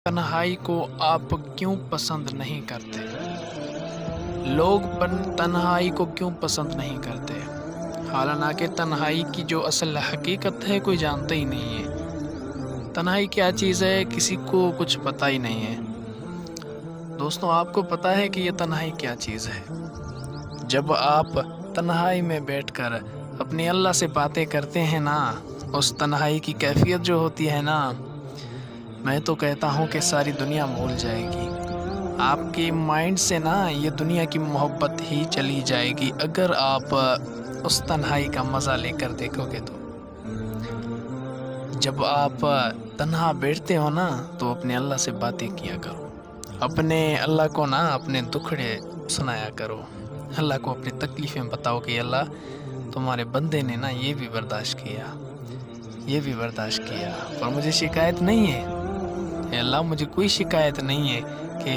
तन्हाई को आप क्यों पसंद नहीं करते? लोग तन्हाई को क्यों पसंद नहीं करते? हालांकि तन्हाई की जो असल हकीकत है कोई जानता ही नहीं है। तन्हाई क्या चीज़ है किसी को कुछ पता ही नहीं है। दोस्तों, आपको पता है कि ये तन्हाई क्या चीज़ है? जब आप तन्हाई में बैठकर अपने अल्लाह से बातें करते हैं ना, उस तन्हाई की कैफियत जो होती है ना, मैं तो कहता हूँ कि सारी दुनिया भूल जाएगी। आपके माइंड से ना ये दुनिया की मोहब्बत ही चली जाएगी अगर आप उस तन्हाई का मज़ा लेकर देखोगे तो। जब आप तन्हा बैठते हो ना तो अपने अल्लाह से बातें किया करो। अपने अल्लाह को ना अपने दुखड़े सुनाया करो। अल्लाह को अपनी तकलीफ़ें बताओ कि अल्लाह, तुम्हारे बंदे ने ना ये भी बर्दाश्त किया, ये भी बर्दाश्त किया, पर मुझे शिकायत नहीं है। अल्लाह, मुझे कोई शिकायत नहीं है कि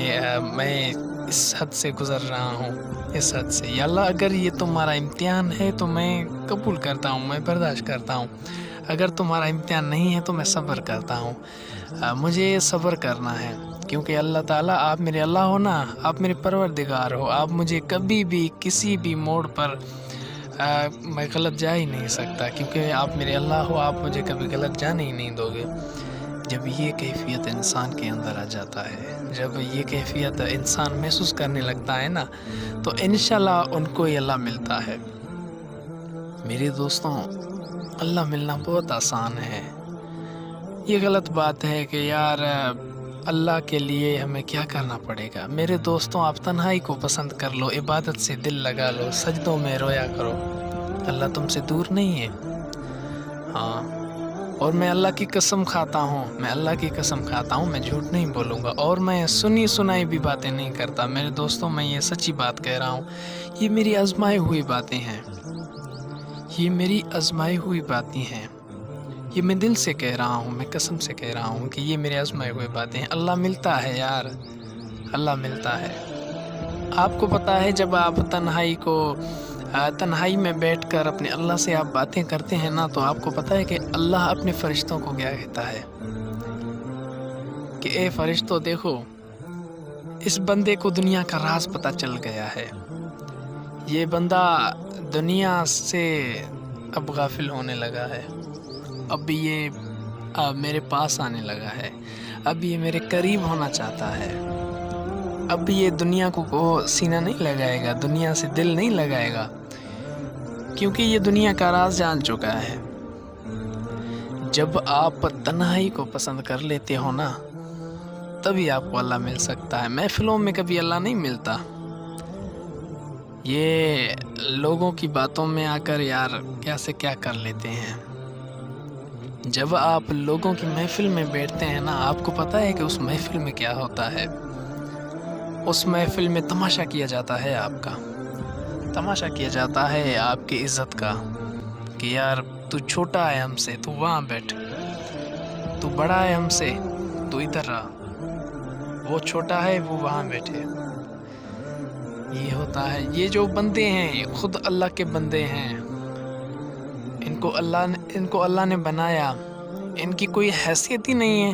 मैं इस हद से गुज़र रहा हूँ, इस हद से। या अल्लाह, अगर ये तुम्हारा इम्तिहान है तो मैं कबूल करता हूँ, मैं बर्दाश्त करता हूँ। अगर तुम्हारा इम्तिहान नहीं है तो मैं सब्र करता हूँ। मुझे सब्र करना है, क्योंकि अल्लाह ताला, आप मेरे अल्लाह हो ना, आप मेरे परवरदिगार हो। आप मुझे कभी भी किसी भी मोड़ पर मैं गलत जा ही नहीं सकता, क्योंकि आप मेरे अल्लाह हो। आप मुझे कभी गलत जाने ही नहीं दोगे। जब ये कैफियत इंसान के अंदर आ जाता है, जब ये कैफियत इंसान महसूस करने लगता है ना, तो इंशाल्लाह उनको ही अल्लाह मिलता है। मेरे दोस्तों, अल्लाह मिलना बहुत आसान है। ये गलत बात है कि यार अल्लाह के लिए हमें क्या करना पड़ेगा। मेरे दोस्तों, आप तन्हाई को पसंद कर लो, इबादत से दिल लगा लो, सजदों में रोया करो। अल्लाह तुमसे दूर नहीं है। हाँ, और मैं अल्लाह की कसम खाता हूँ, मैं अल्लाह की कसम खाता हूँ, मैं झूठ नहीं बोलूँगा, और मैं सुनी सुनाई भी बातें नहीं करता। मेरे दोस्तों, मैं ये सच्ची बात कह रहा हूँ। ये मेरी आजमाई हुई बातें हैं, ये मेरी आजमाई हुई बातें हैं। ये मैं दिल से कह रहा हूँ, मैं कसम से कह रहा हूँ कि ये मेरी आजमाई हुई बातें हैं। अल्लाह मिलता है यार, अल्लाह मिलता है। आपको पता है, जब आप तन्हाई में बैठकर अपने अल्लाह से आप बातें करते हैं ना, तो आपको पता है कि अल्लाह अपने फरिश्तों को क्या कहता है कि ए फरिश्तों, देखो, इस बंदे को दुनिया का राज पता चल गया है। ये बंदा दुनिया से अब गाफिल होने लगा है। अब ये मेरे पास आने लगा है। अब ये मेरे करीब होना चाहता है। अब ये दुनिया को सीना नहीं लगाएगा, दुनिया से दिल नहीं लगाएगा, क्योंकि ये दुनिया का राज जान चुका है। जब आप तन्हाई को पसंद कर लेते हो ना, तभी आपको अल्लाह मिल सकता है। महफिलों में कभी अल्लाह नहीं मिलता। ये लोगों की बातों में आकर यार क्या से क्या कर लेते हैं। जब आप लोगों की महफिल में बैठते हैं ना, आपको पता है कि उस महफिल में क्या होता है। उस महफिल में तमाशा किया जाता है आपका, तमाशा किया जाता है आपकी इज़्ज़त का, कि यार तू छोटा है हमसे, तू वहाँ बैठ, तू बड़ा है हमसे, तू इधर रहा, वो छोटा है वो वहाँ बैठे। ये होता है। ये जो बंदे हैं, ये खुद अल्लाह के बंदे हैं। इनको अल्लाह ने बनाया, इनकी कोई हैसियत ही नहीं है।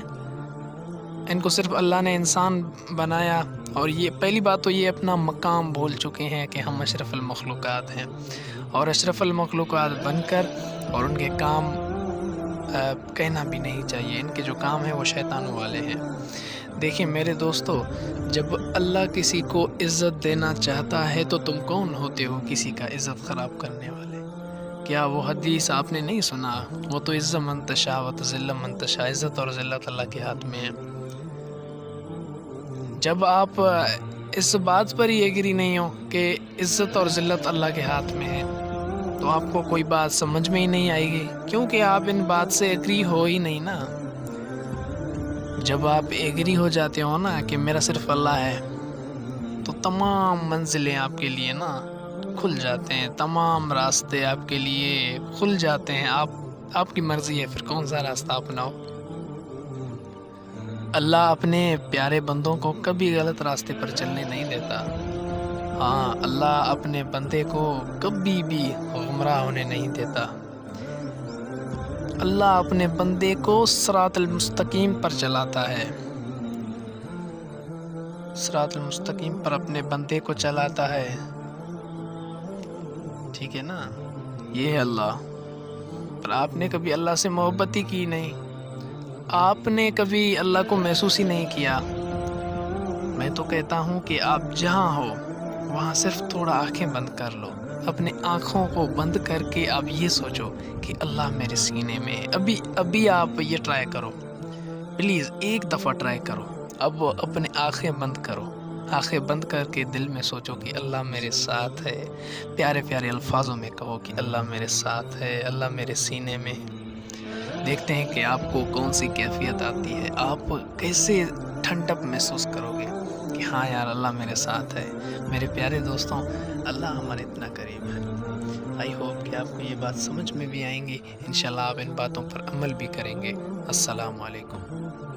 इनको सिर्फ अल्लाह ने इंसान बनाया, और ये पहली बात तो ये अपना मकाम भूल चुके हैं कि हम अशरफुल मखलूक़ात हैं, और अशरफुल मखलूक़ात बनकर और उनके काम कहना भी नहीं चाहिए। इनके जो काम है वो शैतानों वाले हैं। देखिए मेरे दोस्तों, जब अल्लाह किसी को इज़्ज़त देना चाहता है तो तुम कौन होते हो किसी का इज़्ज़त ख़राब करने वाले? क्या वो हदीस आपने नहीं सुना? वो तो इज़्ज़त मन तशा व तज़िल्ल मन तशा, इज़्ज़त और ज़िल्लत अल्लाह के हाथ में है। जब आप इस बात पर ही एग्री नहीं हो कि इज़्ज़त और ज़िल्लत अल्लाह के हाथ में है, तो आपको कोई बात समझ में ही नहीं आएगी, क्योंकि आप इन बात से एग्री हो ही नहीं ना। जब आप एग्री हो जाते हो ना कि मेरा सिर्फ अल्लाह है, तो तमाम मंजिलें आपके लिए ना खुल जाते हैं, तमाम रास्ते आपके लिए खुल जाते हैं। आपकी मर्ज़ी है फिर कौन सा रास्ता अपनाओ। अल्लाह अपने प्यारे बंदों को कभी गलत रास्ते पर चलने नहीं देता। हाँ, अल्लाह अपने बंदे को कभी भी गुमराह होने नहीं देता। अल्लाह अपने बंदे को सिरातुल मुस्तकीम पर चलाता है। सिरातुल मुस्तकीम पर अपने बंदे को चलाता है। ठीक है ना, ये है अल्लाह। पर आपने कभी अल्लाह से मोहब्बत ही की नहीं, आपने कभी अल्लाह को महसूस ही नहीं किया। मैं तो कहता हूँ कि आप जहाँ हो वहाँ सिर्फ थोड़ा आंखें बंद कर लो, अपने आँखों को बंद करके आप ये सोचो कि अल्लाह मेरे सीने में है। अभी आप ये ट्राई करो, प्लीज़ एक दफ़ा ट्राई करो। अब अपने आंखें बंद करो, आंखें बंद करके दिल में सोचो कि अल्लाह मेरे साथ है। प्यारे प्यारे अल्फाजों में कहो कि अल्लाह मेरे साथ है, अल्लाह मेरे सीने में है। देखते हैं कि आपको कौन सी कैफियत आती है, आप कैसे ठंडक महसूस करोगे कि हाँ यार अल्लाह मेरे साथ है। मेरे प्यारे दोस्तों, अल्लाह हमारे इतना करीब है। आई होप कि आपको ये बात समझ में भी आएंगी। इंशाल्लाह आप इन बातों पर अमल भी करेंगे। अस्सलामु अलैकुम।